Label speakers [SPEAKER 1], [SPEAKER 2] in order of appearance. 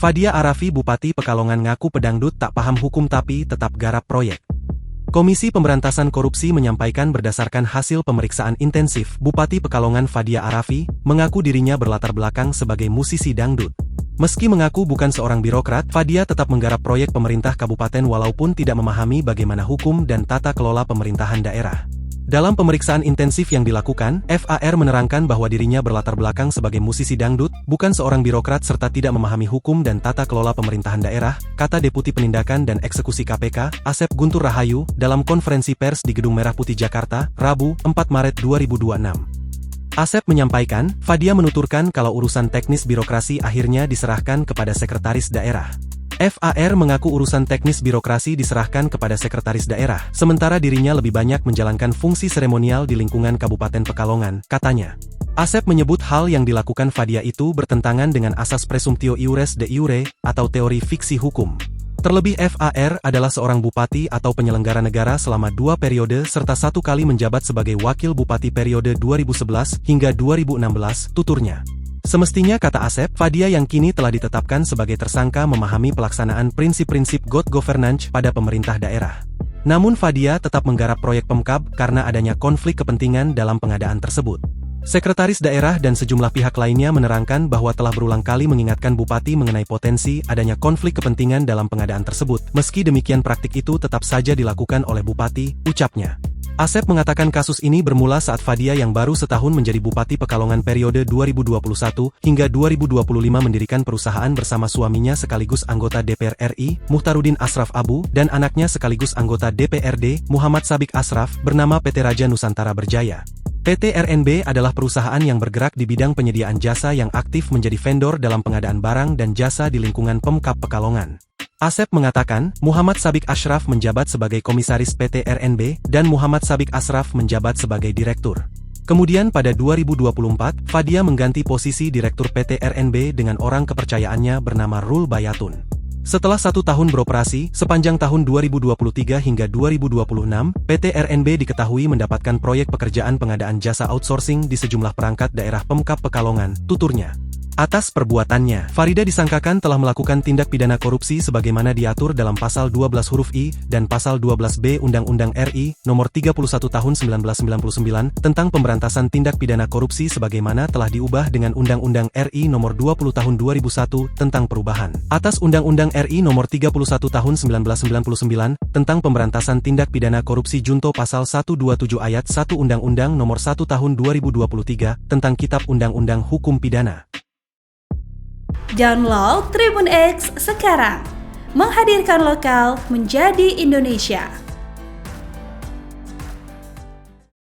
[SPEAKER 1] Fadia Arafi Bupati Pekalongan ngaku pedangdut tak paham hukum tapi tetap garap proyek. Komisi Pemberantasan Korupsi menyampaikan berdasarkan hasil pemeriksaan intensif, Bupati Pekalongan Fadia Arafi mengaku dirinya berlatar belakang sebagai musisi dangdut. Meski mengaku bukan seorang birokrat, Fadia tetap menggarap proyek pemerintah kabupaten walaupun tidak memahami bagaimana hukum dan tata kelola pemerintahan daerah. Dalam pemeriksaan intensif yang dilakukan, FAR menerangkan bahwa dirinya berlatar belakang sebagai musisi dangdut, bukan seorang birokrat serta tidak memahami hukum dan tata kelola pemerintahan daerah, kata Deputi Penindakan dan Eksekusi KPK, Asep Guntur Rahayu, dalam konferensi pers di Gedung Merah Putih Jakarta, Rabu, 4 Maret 2026. Asep menyampaikan, Fadia menuturkan kalau urusan teknis birokrasi akhirnya diserahkan kepada sekretaris daerah. FAR mengaku urusan teknis birokrasi diserahkan kepada sekretaris daerah, sementara dirinya lebih banyak menjalankan fungsi seremonial di lingkungan Kabupaten Pekalongan, katanya. Asep menyebut hal yang dilakukan Fadia itu bertentangan dengan asas presumptio iures de iure, atau teori fiksi hukum. Terlebih FAR adalah seorang bupati atau penyelenggara negara selama 2 periode serta 1 kali menjabat sebagai wakil bupati periode 2011 hingga 2016, tuturnya. Semestinya, kata Asep, Fadia yang kini telah ditetapkan sebagai tersangka memahami pelaksanaan prinsip-prinsip good governance pada pemerintah daerah. Namun Fadia tetap menggarap proyek Pemkab karena adanya konflik kepentingan dalam pengadaan tersebut. Sekretaris daerah dan sejumlah pihak lainnya menerangkan bahwa telah berulang kali mengingatkan Bupati mengenai potensi adanya konflik kepentingan dalam pengadaan tersebut. Meski demikian praktik itu tetap saja dilakukan oleh Bupati, ucapnya. Asep mengatakan kasus ini bermula saat Fadia yang baru setahun menjadi Bupati Pekalongan periode 2021 hingga 2025 mendirikan perusahaan bersama suaminya sekaligus anggota DPR RI, Muhtarudin Ashraf Abu, dan anaknya sekaligus anggota DPRD, Muhammad Sabik Ashraf, bernama PT Raja Nusantara Berjaya. PT RNB adalah perusahaan yang bergerak di bidang penyediaan jasa yang aktif menjadi vendor dalam pengadaan barang dan jasa di lingkungan Pemkab Pekalongan. Asep mengatakan, Muhammad Sabik Ashraf menjabat sebagai komisaris PT RNB, dan Muhammad Sabik Ashraf menjabat sebagai direktur. Kemudian pada 2024, Fadia mengganti posisi direktur PT RNB dengan orang kepercayaannya bernama Rul Bayatun. Setelah 1 tahun beroperasi, sepanjang tahun 2023 hingga 2026, PT RNB diketahui mendapatkan proyek pekerjaan pengadaan jasa outsourcing di sejumlah perangkat daerah Pemkab Pekalongan, tuturnya. Atas perbuatannya, Farida disangkakan telah melakukan tindak pidana korupsi sebagaimana diatur dalam Pasal 12 huruf I dan Pasal 12B Undang-Undang RI Nomor 31 Tahun 1999 tentang pemberantasan tindak pidana korupsi sebagaimana telah diubah dengan Undang-Undang RI Nomor 20 Tahun 2001 tentang perubahan atas Undang-Undang RI Nomor 31 Tahun 1999 tentang pemberantasan tindak pidana korupsi junto Pasal 127 Ayat 1 Undang-Undang Nomor 1 Tahun 2023 tentang Kitab Undang-Undang Hukum Pidana.
[SPEAKER 2] Download Tribun X sekarang, menghadirkan lokal menjadi Indonesia.